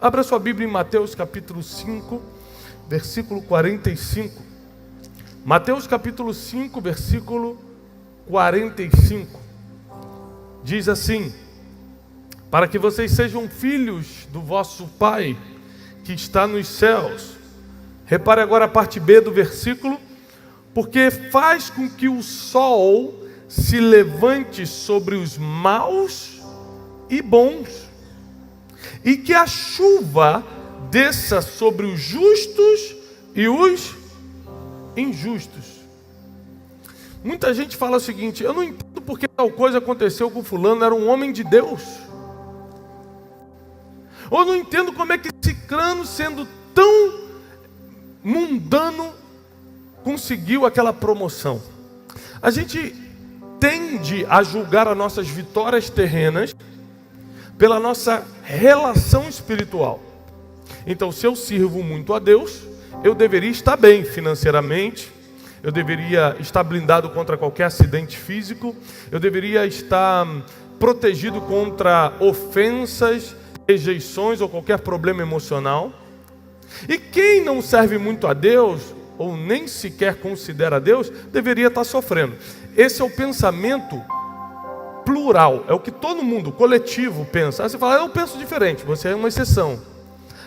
Abra sua Bíblia em Mateus capítulo 5, versículo 45. Mateus capítulo 5, versículo 45. Diz assim: para que vocês sejam filhos do vosso Pai que está nos céus. Repare agora a parte B do versículo. Porque faz com que o sol se levante sobre os maus e bons, e que a chuva desça sobre os justos e os injustos. Muita gente fala o seguinte: eu não entendo porque tal coisa aconteceu com fulano, era um homem de Deus. Ou eu não entendo como é que Cicrano, sendo tão mundano, conseguiu aquela promoção. A gente tende a julgar as nossas vitórias terrenas pela nossa relação espiritual. Então, se eu sirvo muito a Deus, eu deveria estar bem financeiramente, eu deveria estar blindado contra qualquer acidente físico, eu deveria estar protegido contra ofensas, rejeições ou qualquer problema emocional. E quem não serve muito a Deus, ou nem sequer considera Deus, deveria estar sofrendo. Esse é o pensamento plural, é o que todo mundo, coletivo, pensa. Aí você fala: eu penso diferente, você é uma exceção.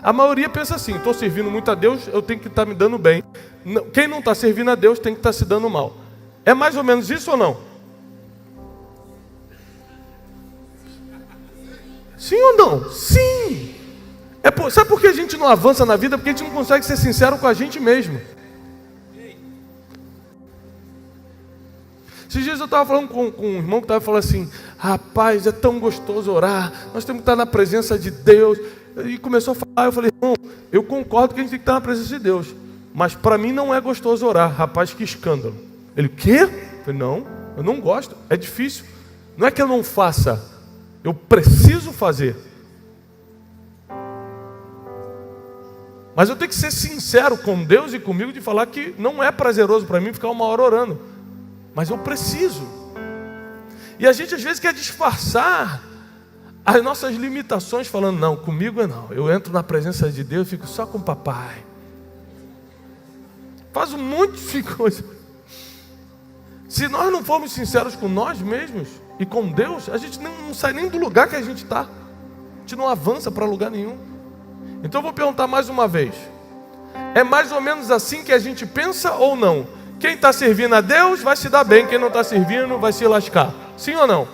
A maioria pensa assim: estou servindo muito a Deus, eu tenho que estar me dando bem. Quem não está servindo a Deus tem que estar se dando mal. É mais ou menos isso ou não? Sim ou não? Sim! Sabe por que a gente não avança na vida? Porque a gente não consegue ser sincero com a gente mesmo. Esses dias eu estava falando com um irmão que estava falando assim: rapaz, é tão gostoso orar, nós temos que estar na presença de Deus. E começou a falar, eu falei: irmão, eu concordo que a gente tem que estar na presença de Deus, mas para mim não é gostoso orar. Rapaz, que escândalo. Ele: quê? Eu falei: não, eu não gosto, é difícil. Não é que eu não faça, eu preciso fazer. Mas eu tenho que ser sincero com Deus e comigo de falar que não é prazeroso para mim ficar uma hora orando. Mas eu preciso. E a gente às vezes quer disfarçar as nossas limitações falando: não, comigo é não. Eu entro na presença de Deus e fico só com o papai. Faz um monte de coisa. Se nós não formos sinceros com nós mesmos e com Deus, a gente não sai nem do lugar que a gente está. A gente não avança para lugar nenhum. Então eu vou perguntar mais uma vez: é mais ou menos assim que a gente pensa ou não? Quem está servindo a Deus vai se dar bem, quem não está servindo vai se lascar. Sim ou não?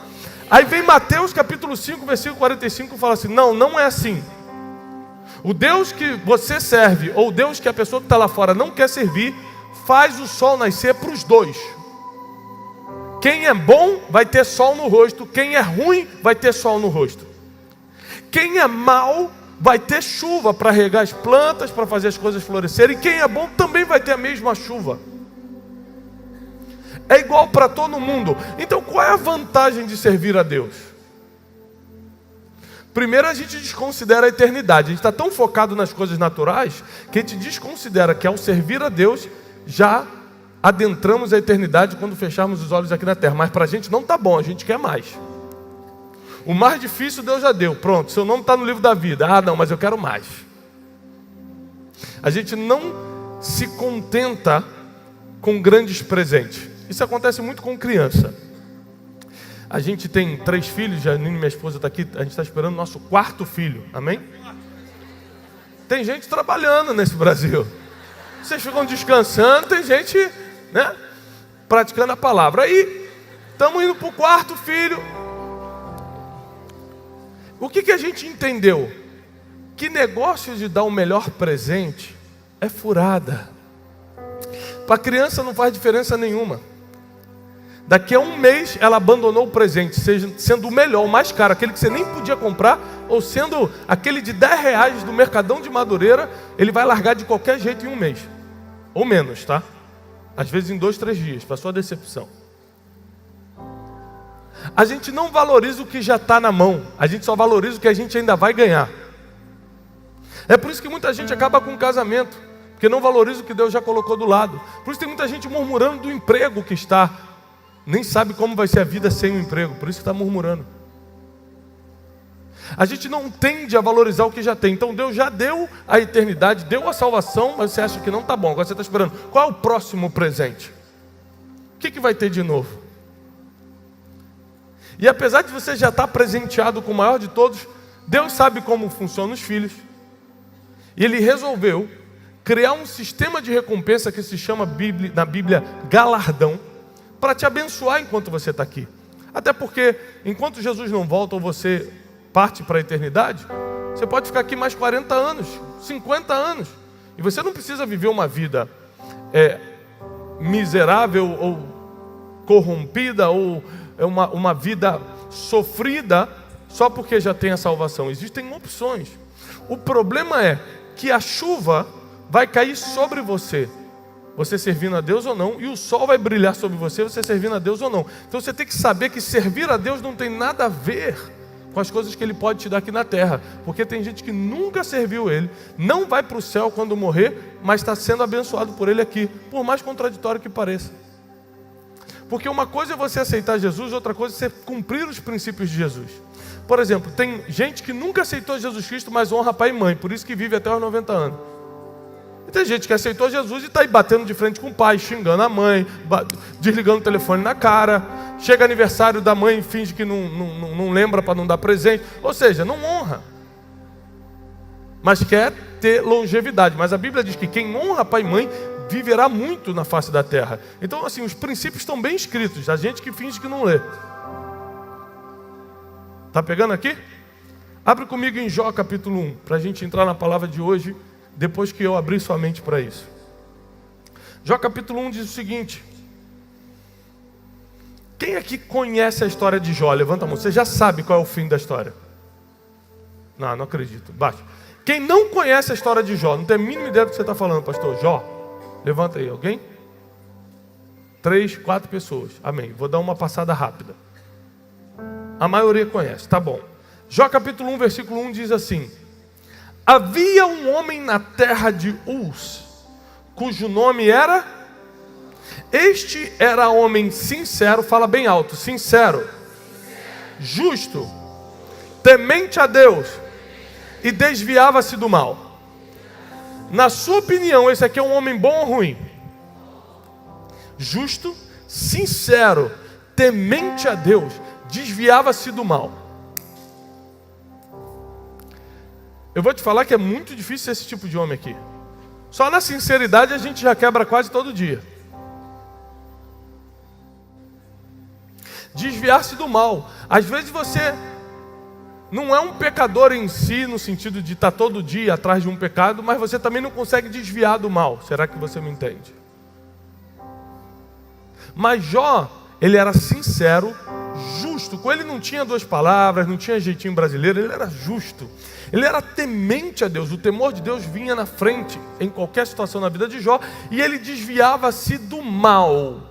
Aí vem Mateus capítulo 5, versículo 45 e fala assim: não, não é assim. O Deus que você serve, ou o Deus que a pessoa que está lá fora não quer servir, faz o sol nascer para os dois. Quem é bom vai ter sol no rosto, quem é ruim vai ter sol no rosto. Quem é mau vai ter chuva para regar as plantas, para fazer as coisas florescerem. E quem é bom também vai ter a mesma chuva. É igual para todo mundo. Então qual é a vantagem de servir a Deus? Primeiro, a gente desconsidera a eternidade. A gente está tão focado nas coisas naturais que a gente desconsidera que ao servir a Deus já adentramos a eternidade quando fecharmos os olhos aqui na terra. Mas para a gente não está bom, a gente quer mais. O mais difícil Deus já deu. Pronto, seu nome está no livro da vida. Ah, não, mas eu quero mais. A gente não se contenta com grandes presentes. Isso acontece muito com criança. A gente tem 3 filhos, Janine, minha esposa, está aqui. A gente está esperando o nosso 4º filho, amém? Tem gente trabalhando nesse Brasil. Vocês ficam descansando, tem gente, né, praticando a palavra. Aí, estamos indo para o 4º filho. O que a gente entendeu? Que negócio de dar o melhor presente é furada. Para a criança não faz diferença nenhuma. Daqui a um mês ela abandonou o presente, sendo o melhor, o mais caro, aquele que você nem podia comprar, ou sendo aquele de R$10 do Mercadão de Madureira, ele vai largar de qualquer jeito em um mês. Ou menos, tá? Às vezes em 2, 3 dias, para sua decepção. A gente não valoriza o que já está na mão, a gente só valoriza o que a gente ainda vai ganhar. É por isso que muita gente acaba com o casamento, porque não valoriza o que Deus já colocou do lado. Por isso tem muita gente murmurando do emprego que está. Nem sabe como vai ser a vida sem o emprego, por isso que está murmurando. A gente não tende a valorizar o que já tem. Então Deus já deu a eternidade, deu a salvação, mas você acha que não está bom. Agora você está esperando. Qual é o próximo presente? O que vai ter de novo? E apesar de você já estar presenteado com o maior de todos, Deus sabe como funcionam os filhos. E Ele resolveu criar um sistema de recompensa que se chama na Bíblia galardão, para te abençoar enquanto você está aqui. Até porque, enquanto Jesus não volta ou você parte para a eternidade, você pode ficar aqui mais 40 anos, 50 anos. E você não precisa viver uma vida miserável ou corrompida ou uma vida sofrida só porque já tem a salvação. Existem opções. O problema é que a chuva vai cair sobre você, você servindo a Deus ou não, e o sol vai brilhar sobre você, você servindo a Deus ou não. Então você tem que saber que servir a Deus não tem nada a ver com as coisas que Ele pode te dar aqui na terra, porque tem gente que nunca serviu Ele, não vai para o céu quando morrer, mas está sendo abençoado por Ele aqui, por mais contraditório que pareça. Porque uma coisa é você aceitar Jesus, outra coisa é você cumprir os princípios de Jesus. Por exemplo, tem gente que nunca aceitou Jesus Cristo, mas honra pai e mãe, por isso que vive até os 90 anos. E tem gente que aceitou Jesus e está aí batendo de frente com o pai, xingando a mãe, desligando o telefone na cara. Chega aniversário da mãe e finge que não lembra para não dar presente. Ou seja, não honra. Mas quer ter longevidade. Mas a Bíblia diz que quem honra pai e mãe viverá muito na face da terra. Então, assim, os princípios estão bem escritos. A gente que finge que não lê. Está pegando aqui? Abre comigo em Jó capítulo 1, para a gente entrar na palavra de hoje, depois que eu abrir sua mente para isso. Jó capítulo 1 diz o seguinte: quem aqui conhece a história de Jó? Levanta a mão. Você já sabe qual é o fim da história? Não acredito. Baixa. Quem não conhece a história de Jó, não tem a mínima ideia do que você está falando, pastor Jó? Levanta aí, alguém? 3, 4 pessoas. Amém. Vou dar uma passada rápida. A maioria conhece, tá bom. Jó capítulo 1, versículo 1 diz assim: havia um homem na terra de Uz, cujo nome era... Este era homem sincero, fala bem alto, sincero, justo, temente a Deus e desviava-se do mal. Na sua opinião, esse aqui é um homem bom ou ruim? Justo, sincero, temente a Deus, desviava-se do mal. Eu vou te falar que é muito difícil esse tipo de homem aqui. Só na sinceridade a gente já quebra quase todo dia. Desviar-se do mal. Às vezes você não é um pecador em si, no sentido de estar todo dia atrás de um pecado, mas você também não consegue desviar do mal. Será que você me entende? Mas Jó, ele era sincero, justo. Com ele não tinha duas palavras, não tinha jeitinho brasileiro, ele era justo. Ele era temente a Deus, o temor de Deus vinha na frente em qualquer situação na vida de Jó, e ele desviava-se do mal.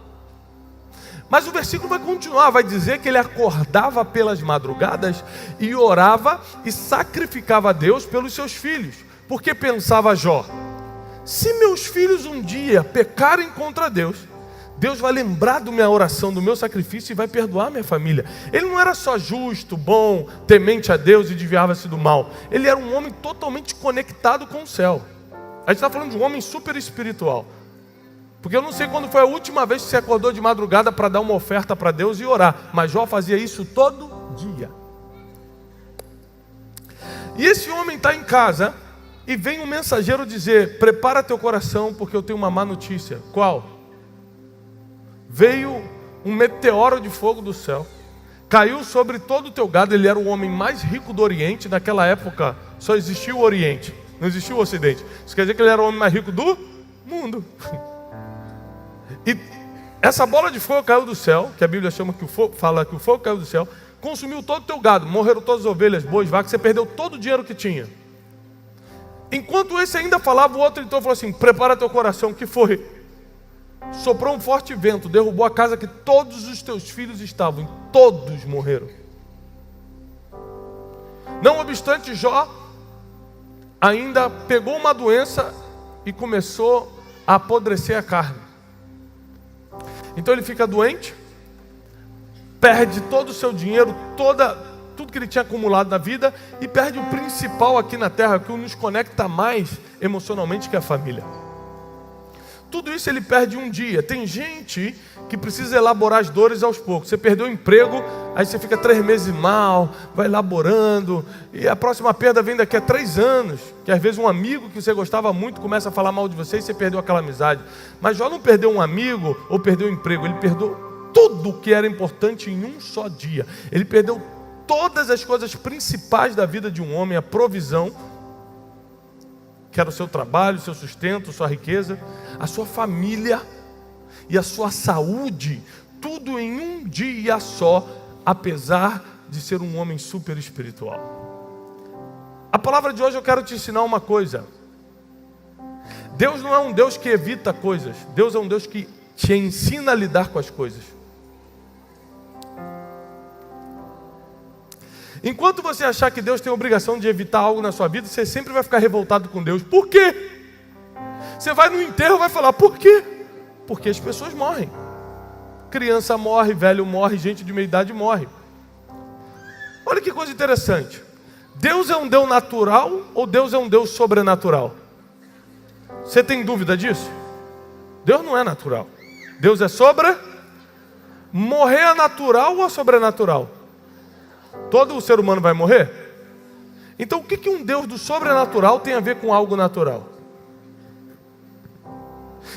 Mas o versículo vai continuar, vai dizer que ele acordava pelas madrugadas e orava e sacrificava a Deus pelos seus filhos. Porque pensava Jó: se meus filhos um dia pecarem contra Deus, Deus vai lembrar da minha oração, do meu sacrifício e vai perdoar minha família. Ele não era só justo, bom, temente a Deus e desviava-se do mal. Ele era um homem totalmente conectado com o céu. A gente está falando de um homem super espiritual. Porque eu não sei quando foi a última vez que você acordou de madrugada para dar uma oferta para Deus e orar. Mas Jó fazia isso todo dia. E esse homem está em casa e vem um mensageiro dizer: prepara teu coração porque eu tenho uma má notícia. Qual? Veio um meteoro de fogo do céu, caiu sobre todo o teu gado. Ele era o homem mais rico do Oriente. Naquela época só existia o Oriente, não existia o Ocidente. Isso quer dizer que ele era o homem mais rico do mundo. E essa bola de fogo caiu do céu, que a Bíblia chama que o fogo, fala que o fogo caiu do céu, consumiu todo o teu gado, morreram todas as ovelhas, bois, vacas, você perdeu todo o dinheiro que tinha. Enquanto esse ainda falava, o outro então falou assim: prepara teu coração. Que foi? Soprou um forte vento, derrubou a casa que todos os teus filhos estavam, e todos morreram. Não obstante, Jó ainda pegou uma doença e começou a apodrecer a carne. Então ele fica doente, perde todo o seu dinheiro, tudo que ele tinha acumulado na vida e perde o principal aqui na terra, que nos conecta mais emocionalmente, que é a família. Tudo isso ele perde um dia. Tem gente que precisa elaborar as dores aos poucos. Você perdeu o emprego, aí você fica 3 meses mal, vai elaborando, e a próxima perda vem daqui a 3 anos, que às vezes um amigo que você gostava muito começa a falar mal de você e você perdeu aquela amizade. Mas Jó não perdeu um amigo ou perdeu o emprego, ele perdeu tudo que era importante em um só dia. Ele perdeu todas as coisas principais da vida de um homem, a provisão, que era o seu trabalho, o seu sustento, sua riqueza, a sua família e a sua saúde, tudo em um dia só, apesar de ser um homem super espiritual. A palavra de hoje eu quero te ensinar uma coisa. Deus não é um Deus que evita coisas, Deus é um Deus que te ensina a lidar com as coisas. Enquanto você achar que Deus tem a obrigação de evitar algo na sua vida, você sempre vai ficar revoltado com Deus. Por quê? Você vai no enterro e vai falar, por quê? Porque as pessoas morrem. Criança morre, velho morre, gente de meia idade morre. Olha que coisa interessante. Deus é um Deus natural ou Deus é um Deus sobrenatural? Você tem dúvida disso? Deus não é natural. Deus é Morrer é natural ou é sobrenatural? Todo o ser humano vai morrer? Então o que um Deus do sobrenatural tem a ver com algo natural?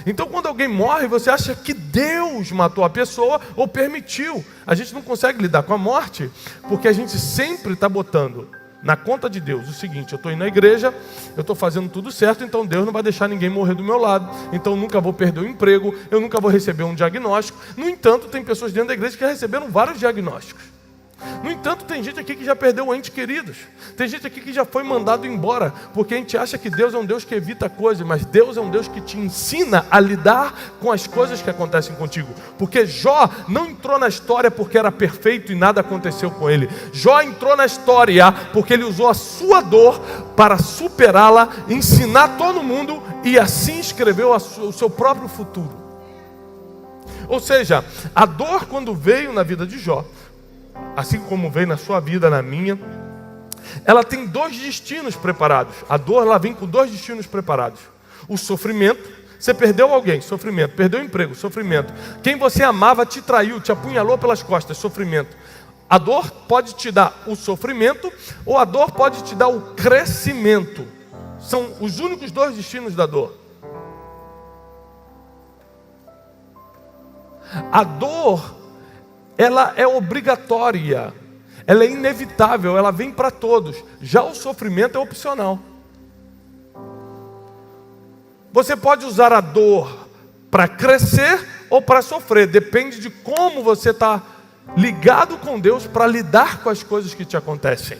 Então quando alguém morre, você acha que Deus matou a pessoa ou permitiu. A gente não consegue lidar com a morte, porque a gente sempre está botando na conta de Deus o seguinte: eu estou indo na igreja, eu estou fazendo tudo certo, então Deus não vai deixar ninguém morrer do meu lado, então eu nunca vou perder o emprego, eu nunca vou receber um diagnóstico. No entanto, tem pessoas dentro da igreja que já receberam vários diagnósticos. No entanto, tem gente aqui que já perdeu entes queridos. Tem gente aqui que já foi mandado embora, porque a gente acha que Deus é um Deus que evita coisas, mas Deus é um Deus que te ensina a lidar com as coisas que acontecem contigo. Porque Jó não entrou na história porque era perfeito e nada aconteceu com ele. Jó entrou na história porque ele usou a sua dor para superá-la, ensinar todo mundo e assim escreveu o seu próprio futuro. Ou seja, a dor, quando veio na vida de Jó, assim como veio na sua vida, na minha, ela tem 2 destinos preparados. A dor, ela vem com 2 destinos preparados. O sofrimento, você perdeu alguém, sofrimento. Perdeu o emprego, sofrimento. Quem você amava te traiu, te apunhalou pelas costas, sofrimento. A dor pode te dar o sofrimento, ou a dor pode te dar o crescimento. São os únicos 2 destinos da dor. A dor, ela é obrigatória, ela é inevitável, ela vem para todos. Já o sofrimento é opcional. Você pode usar a dor para crescer ou para sofrer, depende de como você está ligado com Deus para lidar com as coisas que te acontecem.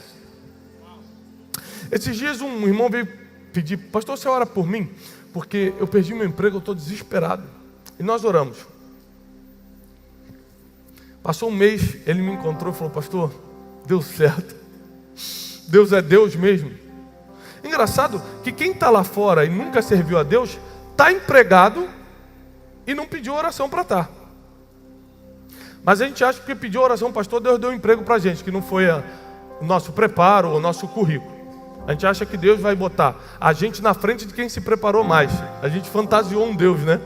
Esses dias um irmão veio pedir: pastor, você ora por mim? Porque eu perdi meu emprego, eu estou desesperado. E nós oramos. Passou um mês, ele me encontrou e falou: pastor, deu certo. Deus é Deus mesmo. Engraçado que quem está lá fora e nunca serviu a Deus, está empregado e não pediu oração para estar. Mas a gente acha que pediu oração, pastor, Deus deu um emprego para a gente, que não foi o nosso preparo, o nosso currículo. A gente acha que Deus vai botar a gente na frente de quem se preparou mais. A gente fantasiou um Deus, né?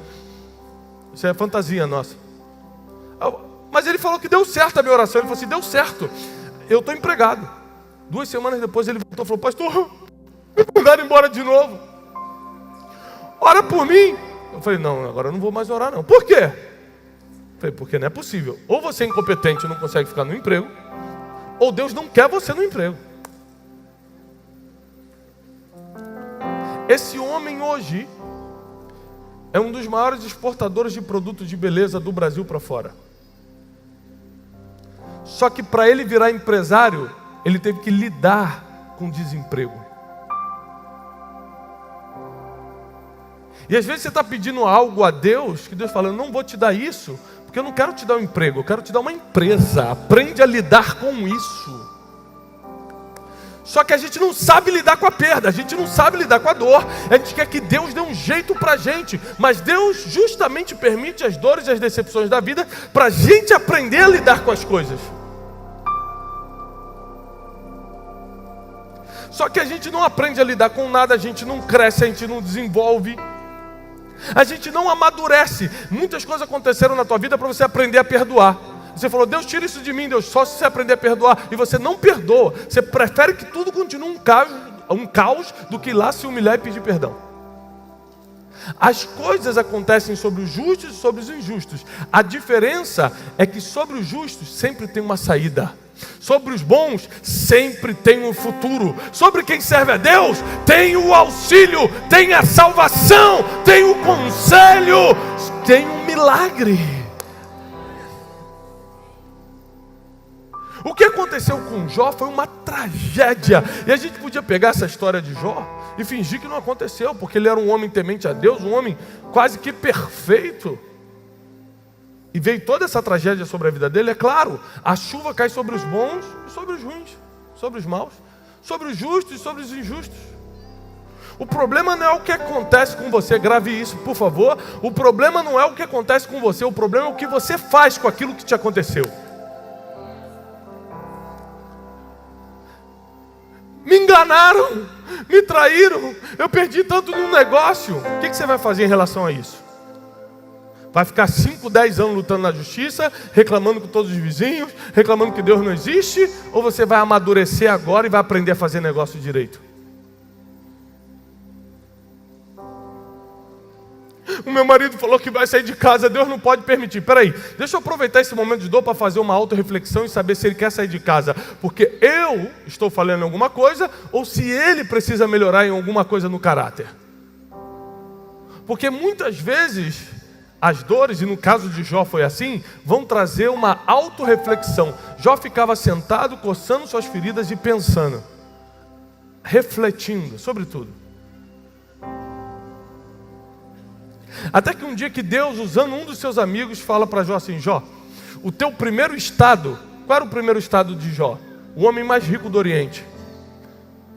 Isso é fantasia nossa. Mas ele falou que deu certo a minha oração. Ele falou assim: deu certo, eu estou empregado. 2 semanas depois ele voltou e falou: pastor, me mandaram embora de novo, ora por mim. Eu falei: não, agora eu não vou mais orar não. Por quê? Eu falei: porque não é possível. Ou você é incompetente e não consegue ficar no emprego, ou Deus não quer você no emprego. Esse homem hoje é um dos maiores exportadores de produtos de beleza do Brasil para fora. Só que para ele virar empresário, ele teve que lidar com desemprego. E às vezes você está pedindo algo a Deus, que Deus fala: eu não vou te dar isso, porque eu não quero te dar um emprego, eu quero te dar uma empresa. Aprende a lidar com isso. Só que a gente não sabe lidar com a perda, a gente não sabe lidar com a dor. A gente quer que Deus dê um jeito para a gente, mas Deus justamente permite as dores e as decepções da vida para a gente aprender a lidar com as coisas. Só que a gente não aprende a lidar com nada, a gente não cresce, a gente não desenvolve, a gente não amadurece. Muitas coisas aconteceram na tua vida para você aprender a perdoar. Você falou, Deus, tira isso de mim, Deus, só se você aprender a perdoar. E você não perdoa, você prefere que tudo continue um caos do que ir lá se humilhar e pedir perdão. As coisas acontecem sobre os justos e sobre os injustos. A diferença é que sobre os justos sempre tem uma saída. Sobre os bons sempre tem um futuro. Sobre quem serve a Deus tem o auxílio, tem a salvação, tem o conselho, tem um milagre. O que aconteceu com Jó foi uma tragédia. E a gente podia pegar essa história de Jó e fingir que não aconteceu, porque ele era um homem temente a Deus, um homem quase que perfeito. E veio toda essa tragédia sobre a vida dele. É claro, a chuva cai sobre os bons e sobre os ruins, sobre os maus, sobre os justos e sobre os injustos. O problema não é o que acontece com você, grave isso, por favor. O problema não é o que acontece com você, o problema é o que você faz com aquilo que te aconteceu. Me enganaram, me traíram, eu perdi tanto num negócio. O que você vai fazer em relação a isso? Vai ficar 5, 10 anos lutando na justiça, reclamando com todos os vizinhos, reclamando que Deus não existe? Ou você vai amadurecer agora e vai aprender a fazer negócio direito? O meu marido falou que vai sair de casa, Deus não pode permitir. Peraí, deixa eu aproveitar esse momento de dor para fazer uma autorreflexão e saber se ele quer sair de casa porque eu estou falhando em alguma coisa ou se ele precisa melhorar em alguma coisa no caráter. Porque muitas vezes as dores, e no caso de Jó foi assim, vão trazer uma autorreflexão. Jó ficava sentado, coçando suas feridas e pensando, refletindo sobre tudo. Até que um dia que Deus, usando um dos seus amigos, fala para Jó assim, Jó, o teu primeiro estado, qual era o primeiro estado de Jó? O homem mais rico do Oriente.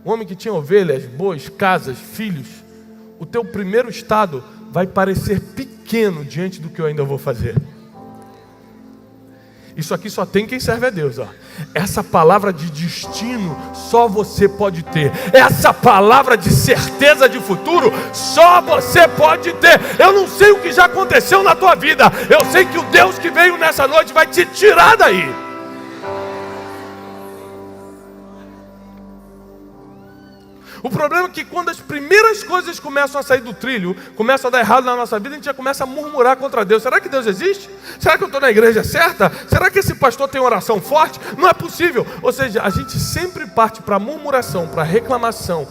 O homem que tinha ovelhas, bois, casas, filhos. O teu primeiro estado vai parecer pequeno diante do que eu ainda vou fazer. Isso aqui só tem quem serve a Deus, ó. Essa palavra de destino só você pode ter. Essa palavra de certeza de futuro só você pode ter. Eu não sei o que já aconteceu na tua vida. Eu sei que o Deus que veio nessa noite vai te tirar daí. O problema é que quando as primeiras coisas começam a sair do trilho, começam a dar errado na nossa vida, a gente já começa a murmurar contra Deus. Será que Deus existe? Será que eu estou na igreja certa? Será que esse pastor tem oração forte? Não é possível. Ou seja, a gente sempre parte para murmuração, para reclamação.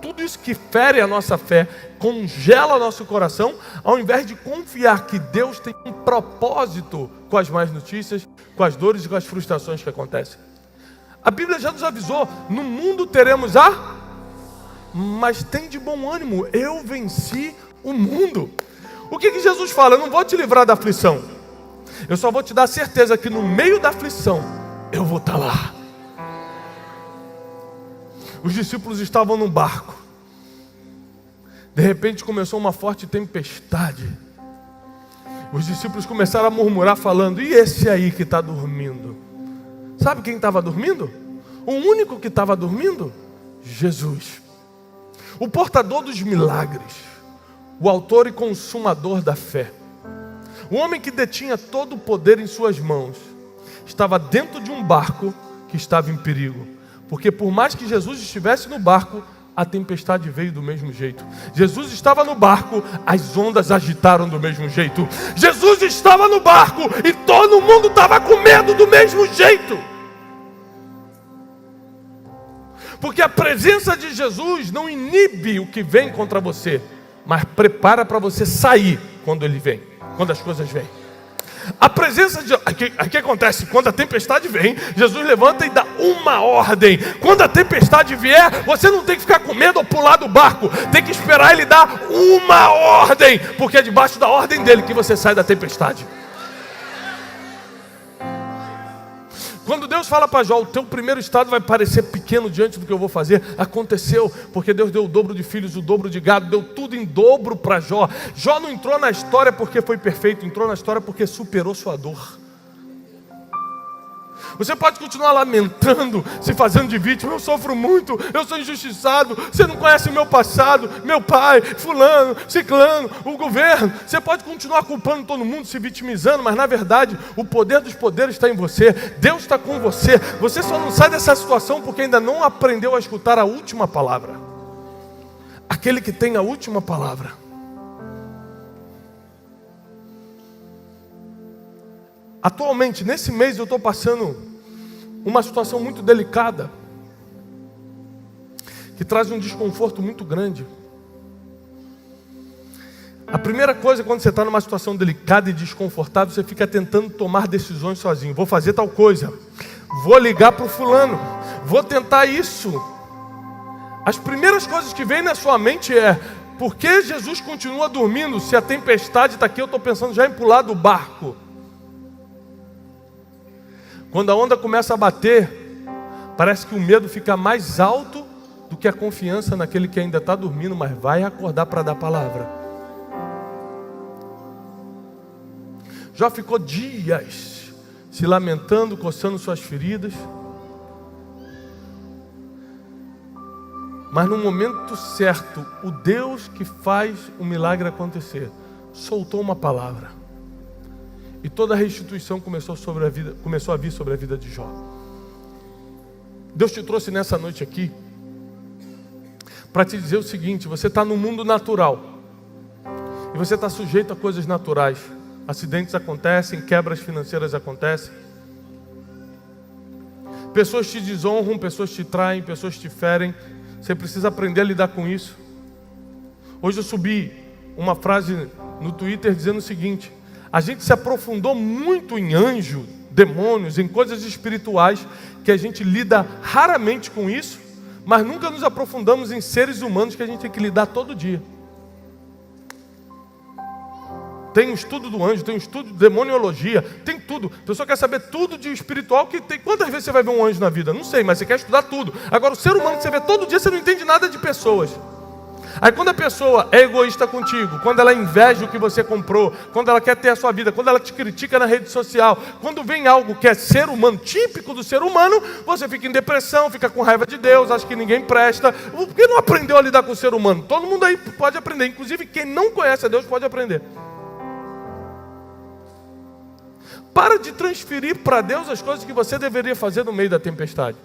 Tudo isso que fere a nossa fé, congela nosso coração, ao invés de confiar que Deus tem um propósito com as más notícias, com as dores e com as frustrações que acontecem. A Bíblia já nos avisou, no mundo teremos mas tem de bom ânimo, eu venci o mundo. O que Jesus fala? Eu não vou te livrar da aflição, eu só vou te dar certeza que no meio da aflição, eu vou estar lá. Os discípulos estavam num barco. De repente começou uma forte tempestade. Os discípulos começaram a murmurar falando, e esse aí que está dormindo? Sabe quem estava dormindo? O único que estava dormindo? Jesus. O portador dos milagres, o autor e consumador da fé, o homem que detinha todo o poder em suas mãos, estava dentro de um barco que estava em perigo, porque por mais que Jesus estivesse no barco, a tempestade veio do mesmo jeito. Jesus estava no barco, as ondas agitaram do mesmo jeito. Jesus estava no barco e todo mundo estava com medo do mesmo jeito. Porque a presença de Jesus não inibe o que vem contra você, mas prepara para você sair quando ele vem, quando as coisas vêm. A presença de... Aqui acontece, quando a tempestade vem, Jesus levanta e dá uma ordem. Quando a tempestade vier, você não tem que ficar com medo ou pular do barco, tem que esperar ele dar uma ordem, porque é debaixo da ordem dele que você sai da tempestade. Quando Deus fala para Jó, o teu primeiro estado vai parecer pequeno diante do que eu vou fazer, aconteceu, porque Deus deu o dobro de filhos, o dobro de gado, deu tudo em dobro para Jó. Jó não entrou na história porque foi perfeito, entrou na história porque superou sua dor. Você pode continuar lamentando, se fazendo de vítima. Eu sofro muito, eu sou injustiçado. Você não conhece o meu passado, meu pai, fulano, ciclano, o governo. Você pode continuar culpando todo mundo, se vitimizando, mas na verdade o poder dos poderes está em você. Deus está com você. Você só não sai dessa situação porque ainda não aprendeu a escutar a última palavra. Aquele que tem a última palavra. Atualmente, nesse mês, eu estou passando uma situação muito delicada, que traz um desconforto muito grande. A primeira coisa, quando você está numa situação delicada e desconfortável, você fica tentando tomar decisões sozinho. Vou fazer tal coisa, vou ligar para o fulano, vou tentar isso. As primeiras coisas que vêm na sua mente é: por que Jesus continua dormindo? Se a tempestade está aqui, eu estou pensando já em pular do barco. Quando a onda começa a bater, parece que o medo fica mais alto do que a confiança naquele que ainda está dormindo, mas vai acordar para dar palavra. Já ficou dias se lamentando, coçando suas feridas, mas no momento certo, o Deus que faz o milagre acontecer, soltou uma palavra. E toda a restituição começou a vir sobre a vida de Jó. Deus te trouxe nessa noite aqui para te dizer o seguinte: você está no mundo natural e você está sujeito a coisas naturais. Acidentes acontecem, quebras financeiras acontecem, pessoas te desonram, pessoas te traem, pessoas te ferem. Você precisa aprender a lidar com isso. Hoje eu subi uma frase no Twitter dizendo o seguinte: a gente se aprofundou muito em anjo, demônios, em coisas espirituais, que a gente lida raramente com isso, mas nunca nos aprofundamos em seres humanos que a gente tem que lidar todo dia. Tem um estudo do anjo, tem um estudo de demoniologia, tem tudo. A pessoa quer saber tudo de espiritual que tem. Quantas vezes você vai ver um anjo na vida? Não sei, mas você quer estudar tudo. Agora, o ser humano que você vê todo dia, você não entende nada de pessoas. Aí quando a pessoa é egoísta contigo, quando ela inveja o que você comprou, quando ela quer ter a sua vida, quando ela te critica na rede social, quando vem algo que é ser humano, típico do ser humano, você fica em depressão, fica com raiva de Deus, acha que ninguém presta. Por que não aprendeu a lidar com o ser humano? Todo mundo aí pode aprender, inclusive quem não conhece a Deus pode aprender. Para de transferir para Deus as coisas que você deveria fazer no meio da tempestade.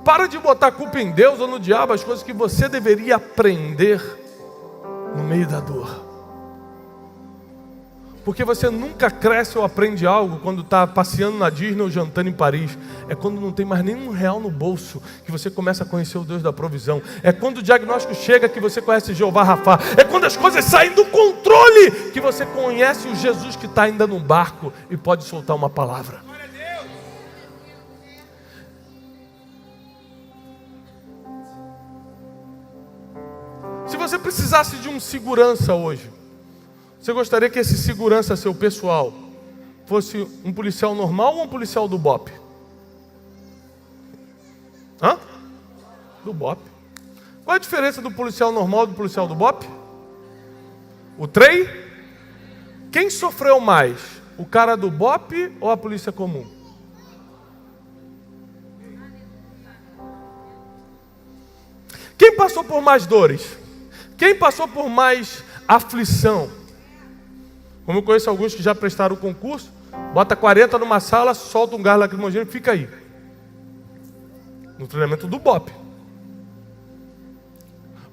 Para de botar a culpa em Deus ou no diabo, as coisas que você deveria aprender no meio da dor. Porque você nunca cresce ou aprende algo quando está passeando na Disney ou jantando em Paris. É quando não tem mais nenhum real no bolso que você começa a conhecer o Deus da provisão. É quando o diagnóstico chega que você conhece Jeová Rafá. É quando as coisas saem do controle que você conhece o Jesus que está ainda no barco e pode soltar uma palavra. Se você precisasse de um segurança hoje, você gostaria que esse segurança seu pessoal fosse um policial normal ou um policial do BOP? Hã? Do BOP. Qual a diferença do policial normal e do policial do BOP? O trem? Quem sofreu mais? O cara do BOP ou a polícia comum? Quem passou por mais dores? Quem passou por mais aflição? Como eu conheço alguns que já prestaram o concurso, bota 40 numa sala, solta um gás lacrimogêneo e fica aí. No treinamento do BOP.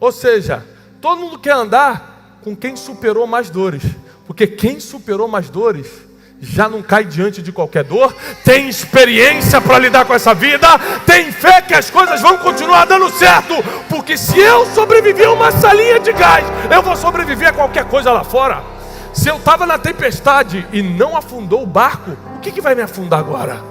Ou seja, todo mundo quer andar com quem superou mais dores. Porque quem superou mais dores já não cai diante de qualquer dor, tem experiência para lidar com essa vida, tem fé que as coisas vão continuar dando certo, porque se eu sobreviver a uma salinha de gás, eu vou sobreviver a qualquer coisa lá fora. Se eu estava na tempestade e não afundou o barco, o que vai me afundar agora?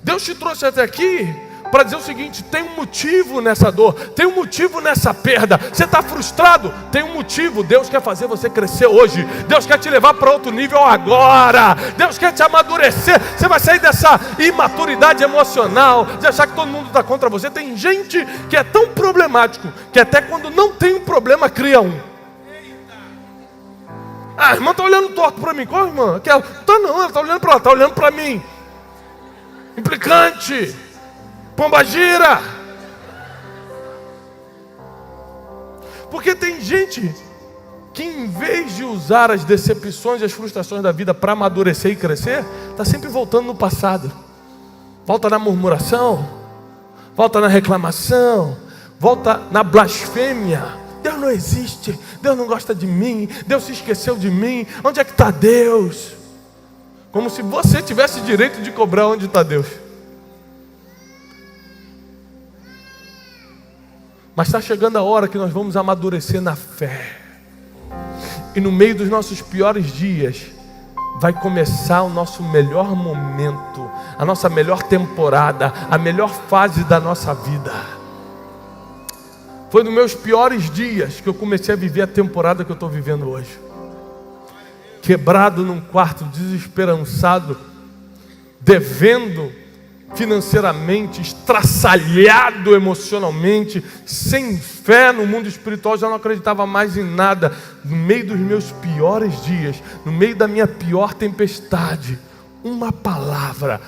Deus te trouxe até aqui para dizer o seguinte: tem um motivo nessa dor, tem um motivo nessa perda. Você está frustrado? Tem um motivo. Deus quer fazer você crescer hoje. Deus quer te levar para outro nível agora. Deus quer te amadurecer. Você vai sair dessa imaturidade emocional, de achar que todo mundo está contra você. Tem gente que é tão problemático que até quando não tem um problema cria um. Ah, a irmã está olhando torto para mim. Qual irmã? Aquela. Tá não, ela está olhando para lá, está olhando para mim. Implicante. Pombagira. Porque tem gente que em vez de usar as decepções e as frustrações da vida para amadurecer e crescer, está sempre voltando no passado. Volta na murmuração, volta na reclamação, volta na blasfêmia. Deus não existe, Deus não gosta de mim, Deus se esqueceu de mim, onde é que está Deus? Como se você tivesse direito de cobrar onde está Deus. Mas está chegando a hora que nós vamos amadurecer na fé. E no meio dos nossos piores dias, vai começar o nosso melhor momento, a nossa melhor temporada, a melhor fase da nossa vida. Foi nos meus piores dias que eu comecei a viver a temporada que eu estou vivendo hoje. Quebrado num quarto, desesperançado, devendo financeiramente, estraçalhado emocionalmente, sem fé no mundo espiritual, já não acreditava mais em nada. No meio dos meus piores dias, no meio da minha pior tempestade, uma palavra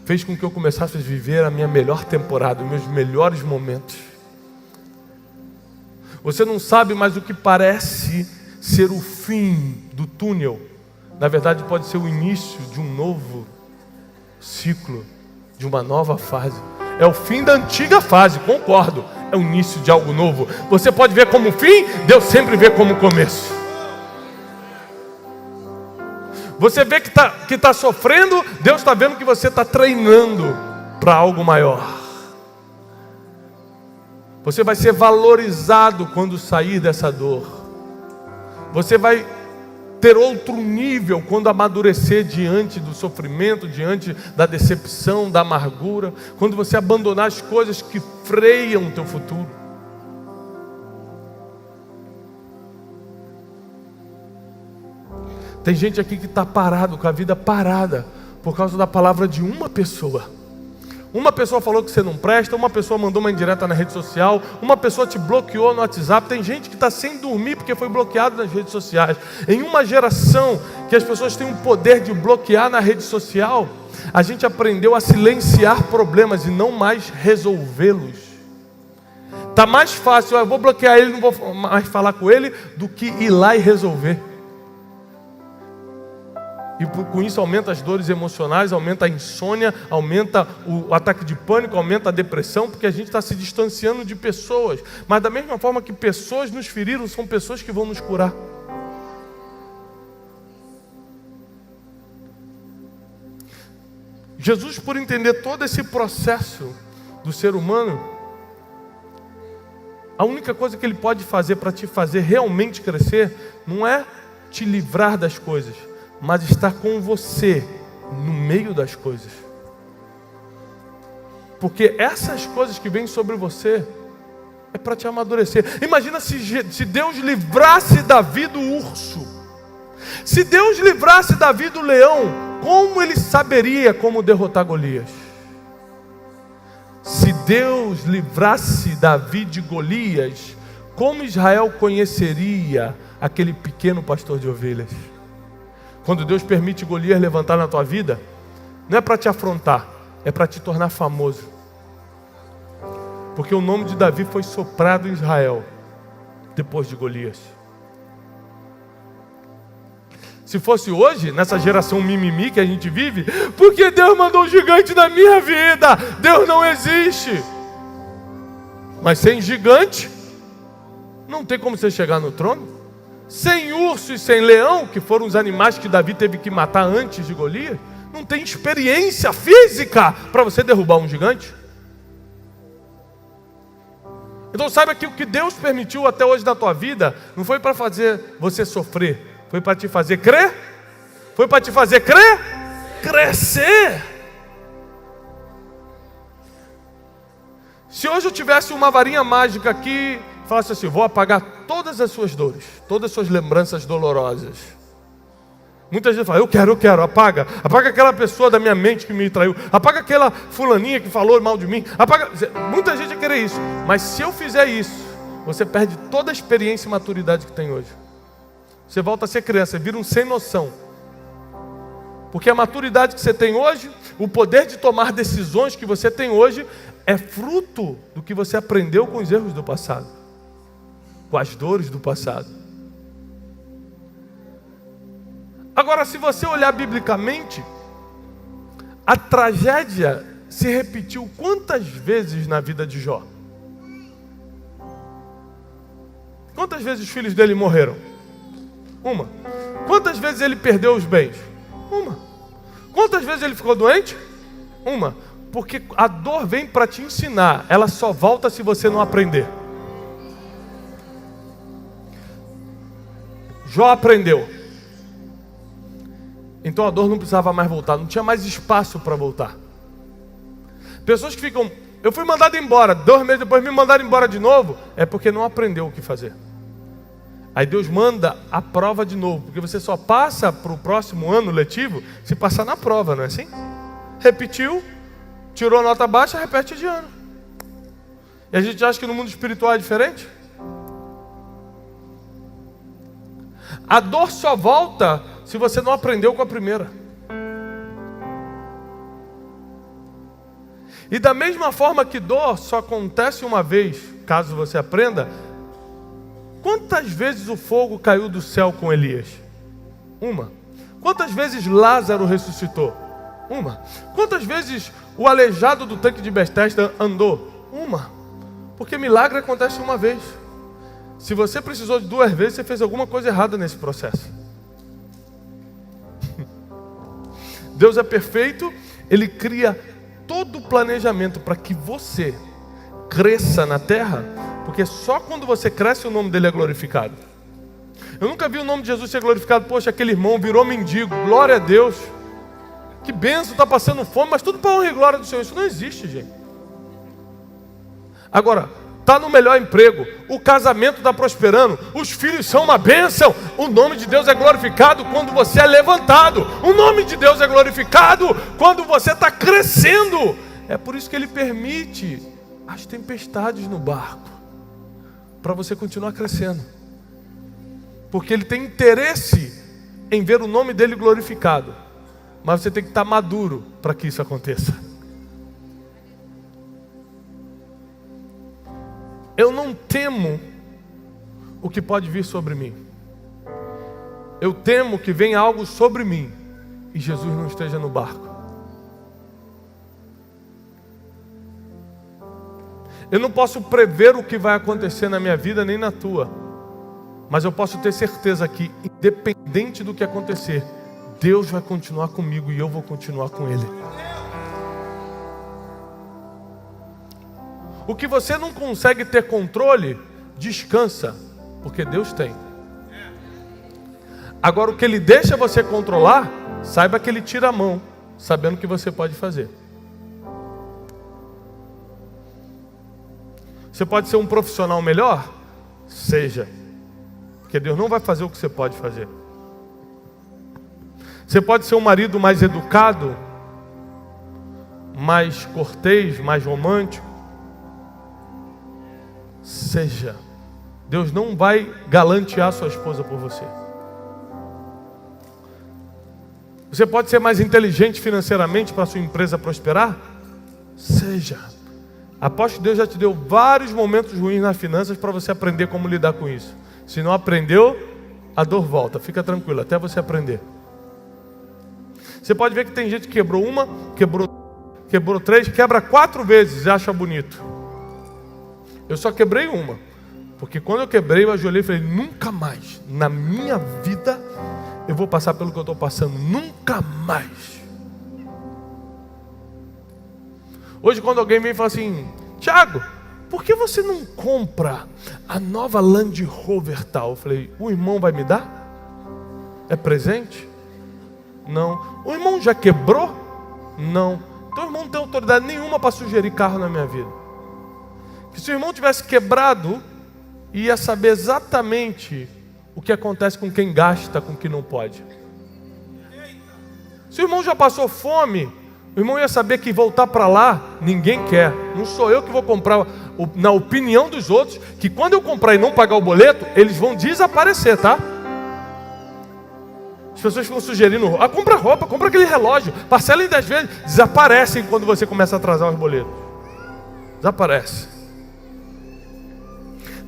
fez com que eu começasse a viver a minha melhor temporada, os meus melhores momentos. Você não sabe, mas o que parece ser o fim do túnel, na verdade pode ser o início de um novo ciclo, de uma nova fase. É o fim da antiga fase, concordo. É o início de algo novo. Você pode ver como fim, Deus sempre vê como começo. Você vê que está sofrendo, Deus está vendo que você está treinando para algo maior. Você vai ser valorizado quando sair dessa dor. Você vai ter outro nível quando amadurecer diante do sofrimento, diante da decepção, da amargura, quando você abandonar as coisas que freiam o teu futuro. Tem gente aqui que está parado, com a vida parada, por causa da palavra de uma pessoa. Uma pessoa falou que você não presta, uma pessoa mandou uma indireta na rede social, uma pessoa te bloqueou no WhatsApp. Tem gente que está sem dormir porque foi bloqueado nas redes sociais. Em uma geração que as pessoas têm o poder de bloquear na rede social, a gente aprendeu a silenciar problemas e não mais resolvê-los. Está mais fácil, eu vou bloquear ele, não vou mais falar com ele, do que ir lá e resolver. E com isso aumenta as dores emocionais, aumenta a insônia, aumenta o ataque de pânico, aumenta a depressão, porque a gente está se distanciando de pessoas. Mas da mesma forma que pessoas nos feriram, são pessoas que vão nos curar. Jesus, por entender todo esse processo do ser humano, a única coisa que Ele pode fazer para te fazer realmente crescer, não é te livrar das coisas, mas estar com você no meio das coisas. Porque essas coisas que vêm sobre você é para te amadurecer. Imagina se Deus livrasse Davi do urso. Se Deus livrasse Davi do leão, como ele saberia como derrotar Golias? Se Deus livrasse Davi de Golias, como Israel conheceria aquele pequeno pastor de ovelhas? Quando Deus permite Golias levantar na tua vida, não é para te afrontar, é para te tornar famoso. Porque o nome de Davi foi soprado em Israel, depois de Golias. Se fosse hoje, nessa geração mimimi que a gente vive, porque Deus mandou um gigante na minha vida, Deus não existe. Mas sem gigante, não tem como você chegar no trono. Sem urso e sem leão, que foram os animais que Davi teve que matar antes de Golias, não tem experiência física para você derrubar um gigante. Então saiba que o que Deus permitiu até hoje na tua vida, não foi para fazer você sofrer, foi para te fazer crer? Foi para te fazer crer? Crescer. Se hoje eu tivesse uma varinha mágica aqui, falasse assim, vou apagar todas as suas dores, todas as suas lembranças dolorosas. Muita gente fala, eu quero, apaga aquela pessoa da minha mente que me traiu, apaga aquela fulaninha que falou mal de mim, apaga. Muita gente ia querer isso, mas se eu fizer isso, você perde toda a experiência e maturidade que tem hoje. Você volta a ser criança, você vira um sem noção. Porque a maturidade que você tem hoje, o poder de tomar decisões que você tem hoje, é fruto do que você aprendeu com os erros do passado, com as dores do passado. Agora, se você olhar biblicamente, a tragédia se repetiu quantas vezes na vida de Jó? Quantas vezes os filhos dele morreram? Uma. Quantas vezes ele perdeu os bens? Uma. Quantas vezes ele ficou doente? Uma. Porque a dor vem para te ensinar, ela só volta se você não aprender. Jó aprendeu. Então a dor não precisava mais voltar, não tinha mais espaço para voltar. Pessoas que ficam, eu fui mandado embora, 2 meses depois me mandaram embora de novo, é porque não aprendeu o que fazer. Aí Deus manda a prova de novo, porque você só passa para o próximo ano letivo se passar na prova, não é assim? Repetiu, tirou a nota baixa, repete de ano. E a gente acha que no mundo espiritual é diferente? A dor só volta se você não aprendeu com a primeira. E da mesma forma que dor só acontece uma vez, caso você aprenda, quantas vezes o fogo caiu do céu com Elias? Uma. Quantas vezes Lázaro ressuscitou? Uma. Quantas vezes o aleijado do tanque de Betesda andou? Uma. Porque milagre acontece uma vez. Se você precisou de 2 vezes, você fez alguma coisa errada nesse processo. Deus é perfeito, Ele cria todo o planejamento para que você cresça na terra, porque só quando você cresce o nome dele é glorificado. Eu nunca vi o nome de Jesus ser glorificado. Poxa, aquele irmão virou mendigo, glória a Deus. Que benção, está passando fome, mas tudo para honra e glória do Senhor. Isso não existe, gente. Agora, está no melhor emprego, o casamento está prosperando, os filhos são uma bênção. O nome de Deus é glorificado quando você é levantado. O nome de Deus é glorificado quando você está crescendo. É por isso que Ele permite as tempestades no barco, para você continuar crescendo. Porque Ele tem interesse em ver o nome dEle glorificado. Mas você tem que estar maduro para que isso aconteça. Eu não temo o que pode vir sobre mim. Eu temo que venha algo sobre mim e Jesus não esteja no barco. Eu não posso prever o que vai acontecer na minha vida nem na tua, mas eu posso ter certeza que, independente do que acontecer, Deus vai continuar comigo e eu vou continuar com Ele. O que você não consegue ter controle, descansa, porque Deus tem. Agora o que Ele deixa você controlar, saiba que Ele tira a mão, sabendo que você pode fazer. Você pode ser um profissional melhor? Seja. Porque Deus não vai fazer o que você pode fazer. Você pode ser um marido mais educado, mais cortês, mais romântico? Seja. Deus não vai galantear sua esposa por você. Você pode ser mais inteligente financeiramente para a sua empresa prosperar? Seja. Aposto que Deus já te deu vários momentos ruins nas finanças para você aprender como lidar com isso. Se não aprendeu, a dor volta. Fica tranquilo, até você aprender. Você pode ver que tem gente que quebrou uma, quebrou 3, quebra 4 vezes e acha bonito. Eu só quebrei uma, porque quando eu quebrei, eu ajoelhei e falei, nunca mais, na minha vida, eu vou passar pelo que eu estou passando, nunca mais. Hoje quando alguém vem e fala assim, Thiago, por que você não compra a nova Land Rover tal? Eu falei, o irmão vai me dar? É presente? Não. O irmão já quebrou? Não. Então o irmão não tem autoridade nenhuma para sugerir carro na minha vida. Que se o irmão tivesse quebrado, ia saber exatamente o que acontece com quem gasta, com quem não pode. Se o irmão já passou fome, o irmão ia saber que voltar para lá, ninguém quer. Não sou eu que vou comprar, na opinião dos outros, que quando eu comprar e não pagar o boleto, eles vão desaparecer, tá? pessoas ficam sugerindo, compra roupa, compra aquele relógio, parcela em 10 vezes. Desaparecem quando você começa a atrasar os boletos. Desaparece.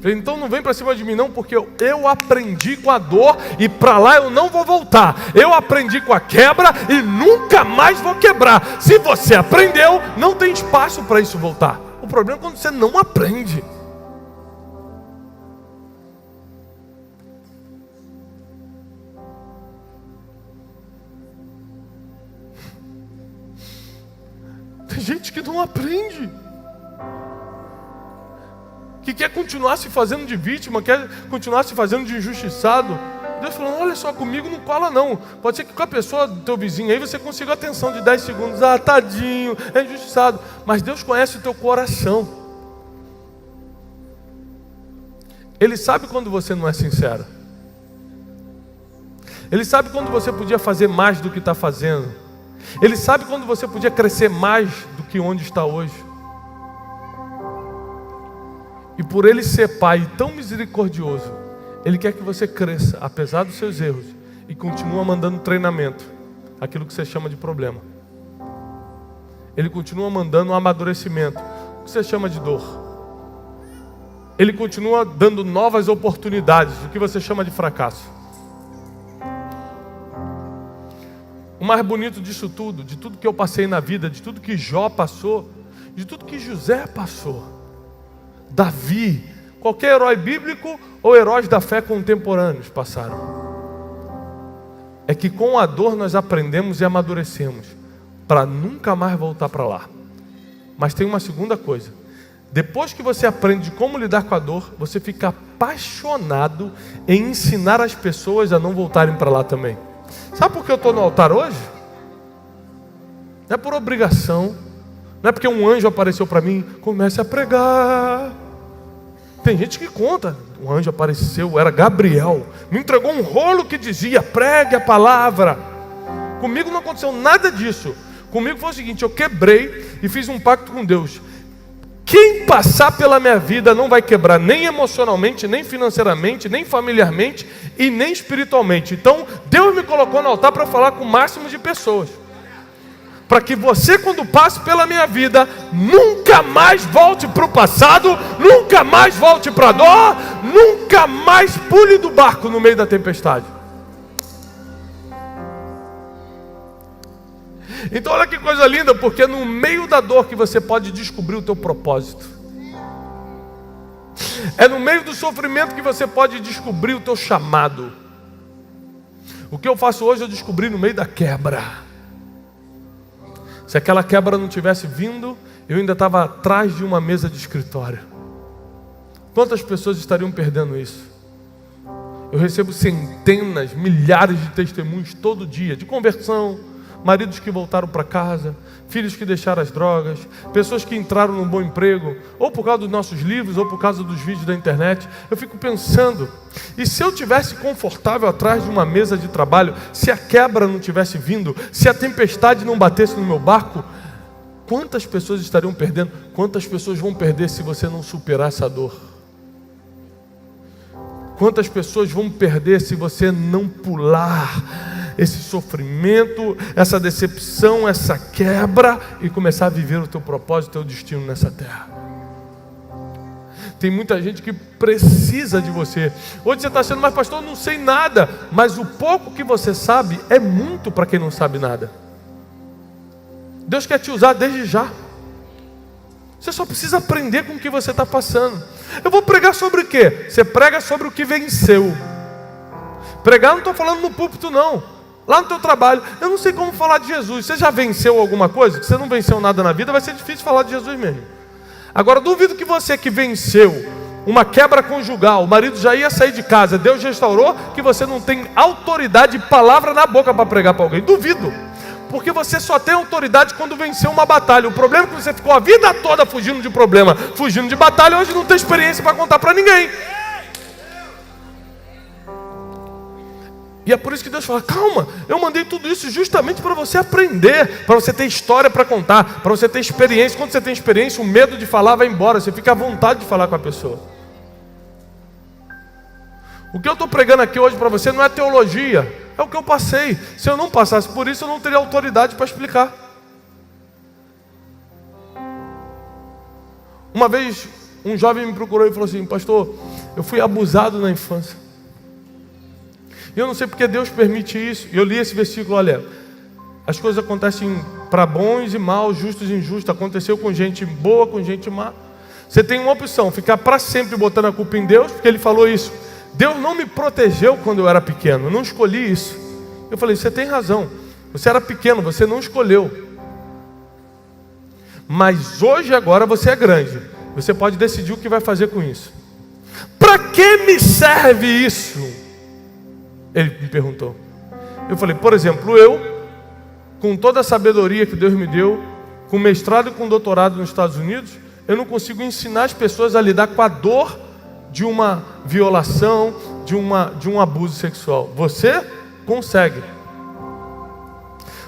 Falei, então não vem para cima de mim não, porque eu aprendi com a dor e para lá eu não vou voltar. Eu aprendi com a quebra e nunca mais vou quebrar. Se você aprendeu, não tem espaço para isso voltar. O problema é quando você não aprende. Tem gente que não aprende, que quer continuar se fazendo de vítima, quer continuar se fazendo de injustiçado. Deus falando, olha só, comigo não cola não. Pode ser que com a pessoa do teu vizinho aí você consiga atenção de 10 segundos. Tadinho, é injustiçado. Mas Deus conhece o teu coração. Ele sabe quando você não é sincero. Ele sabe quando você podia fazer mais do que está fazendo. Ele sabe quando você podia crescer mais do que onde está hoje. E por Ele ser Pai tão misericordioso, Ele quer que você cresça, apesar dos seus erros, e continua mandando treinamento, aquilo que você chama de problema. Ele continua mandando um amadurecimento, o que você chama de dor. Ele continua dando novas oportunidades, o que você chama de fracasso. O mais bonito disso tudo, de tudo que eu passei na vida, de tudo que Jó passou, de tudo que José passou, Davi, qualquer herói bíblico ou heróis da fé contemporâneos passaram, é que com a dor nós aprendemos e amadurecemos para nunca mais voltar para lá. Mas tem uma segunda coisa: depois que você aprende como lidar com a dor, você fica apaixonado em ensinar as pessoas a não voltarem para lá também. Sabe por que eu estou no altar hoje? Não é por obrigação, não é porque um anjo apareceu para mim, comece a pregar. Tem gente que conta, um anjo apareceu, era Gabriel, me entregou um rolo que dizia, pregue a palavra. Comigo não aconteceu nada disso. Comigo foi o seguinte, eu quebrei e fiz um pacto com Deus. Quem passar pela minha vida não vai quebrar nem emocionalmente, nem financeiramente, nem familiarmente e nem espiritualmente. Então Deus me colocou no altar para falar com o máximo de pessoas, para que você, quando passe pela minha vida, nunca mais volte para o passado, nunca mais volte para a dor, nunca mais pule do barco no meio da tempestade. Então olha que coisa linda, porque é no meio da dor que você pode descobrir o teu propósito. É no meio do sofrimento que você pode descobrir o teu chamado. O que eu faço hoje eu descobri no meio da quebra. Se aquela quebra não tivesse vindo, eu ainda estava atrás de uma mesa de escritório. Quantas pessoas estariam perdendo isso? Eu recebo centenas, milhares de testemunhos todo dia, de conversão, maridos que voltaram para casa, filhos que deixaram as drogas, pessoas que entraram num bom emprego, ou por causa dos nossos livros, ou por causa dos vídeos da internet. Eu fico pensando, e se eu tivesse confortável atrás de uma mesa de trabalho, se a quebra não tivesse vindo, se a tempestade não batesse no meu barco, quantas pessoas estariam perdendo? Quantas pessoas vão perder se você não superar essa dor? Quantas pessoas vão perder se você não pular esse sofrimento, essa decepção, essa quebra e começar a viver o teu propósito, o teu destino nessa terra? Tem muita gente que precisa de você. Hoje você está achando, mas pastor, eu não sei nada. Mas o pouco que você sabe é muito para quem não sabe nada. Deus quer te usar desde já. Você só precisa aprender com o que você está passando. Eu vou pregar sobre o quê? Você prega sobre o que venceu. Pregar não estou falando no púlpito não. Lá no teu trabalho, eu não sei como falar de Jesus. Você já venceu alguma coisa? Se você não venceu nada na vida, vai ser difícil falar de Jesus mesmo. Agora, duvido que você que venceu uma quebra conjugal, o marido já ia sair de casa, Deus restaurou, que você não tem autoridade e palavra na boca para pregar para alguém. Duvido. Porque você só tem autoridade quando venceu uma batalha. O problema é que você ficou a vida toda fugindo de problema, fugindo de batalha, hoje não tem experiência para contar para ninguém. E é por isso que Deus fala, calma, eu mandei tudo isso justamente para você aprender, para você ter história para contar, para você ter experiência. Quando você tem experiência, o medo de falar vai embora, você fica à vontade de falar com a pessoa. O que eu estou pregando aqui hoje para você não é teologia, É o que eu passei. Se eu não passasse por isso, eu não teria autoridade para explicar. Uma vez, um jovem me procurou e falou assim: pastor, eu fui abusado na infância. E eu não sei porque Deus permite isso. E eu li esse versículo, olha, as coisas acontecem para bons e maus, justos e injustos. Aconteceu com gente boa, com gente má. Você tem uma opção: ficar para sempre botando a culpa em Deus, porque Ele falou isso. Deus não me protegeu quando eu era pequeno, eu não escolhi isso. Eu falei: você tem razão, você era pequeno, você não escolheu. Mas hoje, agora, você é grande. Você pode decidir o que vai fazer com isso. Para que me serve isso? Ele me perguntou. Eu falei: por exemplo, eu, com toda a sabedoria que Deus me deu, com mestrado e com doutorado nos Estados Unidos, eu não consigo ensinar as pessoas a lidar com a dor de uma violação, de um abuso sexual. Você consegue.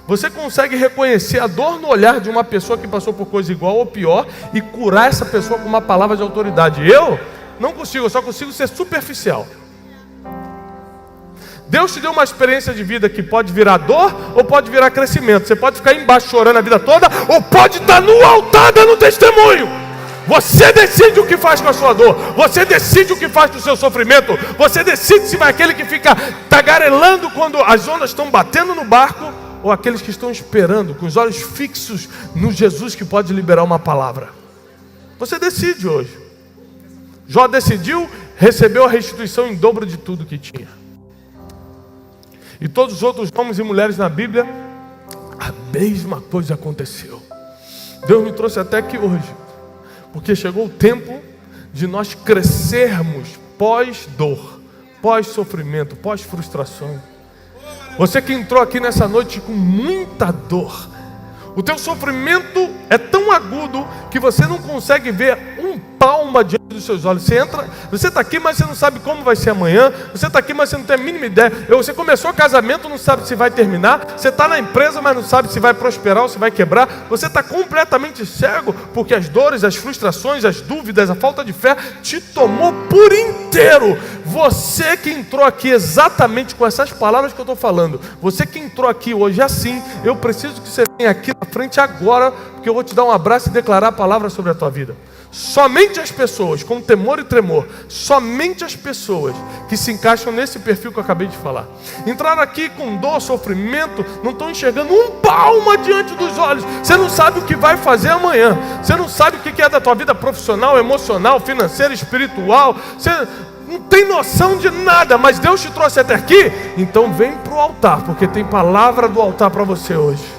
Você consegue reconhecer a dor no olhar de uma pessoa que passou por coisa igual ou pior e curar essa pessoa com uma palavra de autoridade. Eu não consigo, eu só consigo ser superficial. Deus te deu uma experiência de vida que pode virar dor ou pode virar crescimento. Você pode ficar embaixo chorando a vida toda ou pode estar no altar dando testemunho. Você decide o que faz com a sua dor. Você decide o que faz com o seu sofrimento. Você decide se vai aquele que fica tagarelando quando as ondas estão batendo no barco, ou aqueles que estão esperando com os olhos fixos no Jesus que pode liberar uma palavra. Você decide hoje. Jó decidiu, recebeu a restituição em dobro de tudo que tinha. E todos os outros homens e mulheres na Bíblia, a mesma coisa aconteceu. Deus me trouxe até aqui hoje, porque chegou o tempo de nós crescermos pós-dor, pós-sofrimento, pós-frustração. Você que entrou aqui nessa noite com muita dor, o teu sofrimento é tão agudo que você não consegue ver um palmo diante dos seus olhos. Você está aqui, mas você não sabe como vai ser amanhã. Você está aqui, mas você não tem a mínima ideia. Você começou o casamento, não sabe se vai terminar. Você está na empresa, mas não sabe se vai prosperar ou se vai quebrar. Você está completamente cego, porque as dores, as frustrações, as dúvidas, a falta de fé te tomou por inteiro. Você que entrou aqui exatamente com essas palavras que eu estou falando, você que entrou aqui hoje assim, eu preciso que você venha aqui na frente agora, porque eu vou te dar um abraço e declarar a palavra sobre a tua vida. Somente as pessoas com temor e tremor, somente as pessoas que se encaixam nesse perfil que eu acabei de falar, entraram aqui com dor, sofrimento, não estão enxergando um palmo diante dos olhos. Você não sabe o que vai fazer amanhã. Você não sabe o que é da tua vida profissional, emocional, financeira, espiritual. Você não tem noção de nada, mas Deus te trouxe até aqui. Então vem para o altar, porque tem palavra do altar para você hoje.